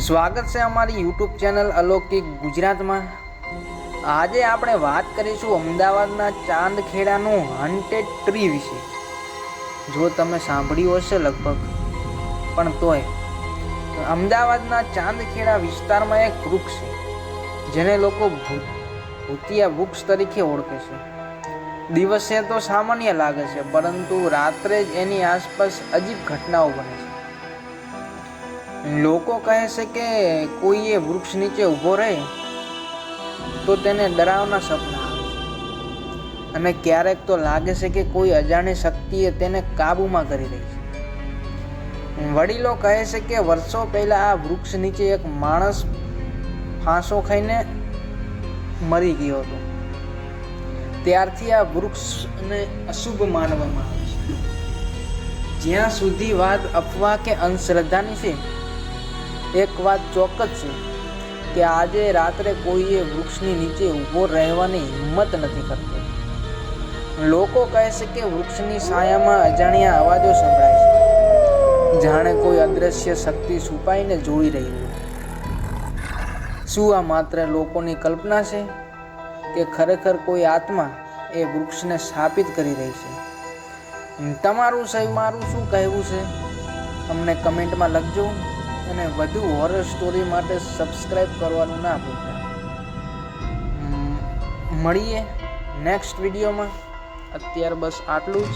સ્વાગત છે અમારી યુટ્યુબ ચેનલ અલૌકિક ગુજરાતમાં। આજે આપણે વાત કરીશું અમદાવાદના ચાંદખેડાનું હન્ટેડ ટ્રી વિશે। જો તમે સાંભળ્યું હશે લગભગ, પણ તોય અમદાવાદના ચાંદખેડા વિસ્તારમાં એક વૃક્ષ છે જેને લોકો ભૂતિયા વૃક્ષ તરીકે ઓળખે છે। દિવસે તો સામાન્ય લાગે છે, પરંતુ રાત્રે જ એની આસપાસ અજીબ ઘટનાઓ બને છે। લોકો કહે છે કે કોઈ એ વૃક્ષ નીચે ઊભો રહે તો તેને ડરાવના સપના આવે છે, અને ક્યારેક તો લાગે છે કે કોઈ અજાણી શક્તિએ તેને કાબૂમાં કરી રહી છે। વડીલો કહે છે કે વર્ષો પહેલા આ વૃક્ષ નીચે એક માણસ ફાંસો ખાઈને મરી ગયો હતો। ત્યારથી આ વૃક્ષને અશુભ માનવામાં આવે છે। જ્યાં સુધી વાત અફવા કે અંધશ્રદ્ધાની છે, એક વાત ચોક્કસ છે કે આજે રાત્રે કોઈએ વૃક્ષની નીચે ઊભો રહેવાની હિંમત નથી કરતો। લોકો કહે છે કે વૃક્ષની છાયામાં અજાણ્યા અવાજો સંભળાય છે, જાણે કોઈ અદ્રશ્ય શક્તિ છુપાઈને જોઈ રહી હોય। શું આ માત્ર લોકોની કલ્પના છે કે ખરેખર કોઈ આત્મા એ વૃક્ષને સ્થાપિત કરી રહી છે? તમારું મારું શું કહેવું છે અમને કમેન્ટમાં લખજો, અને વધુ હોરર સ્ટોરી માટે સબસ્ક્રાઈબ કરવાનું ના ભૂલતા। મળીએ નેક્સ્ટ વિડીયોમાં। અત્યારે બસ આટલું જ।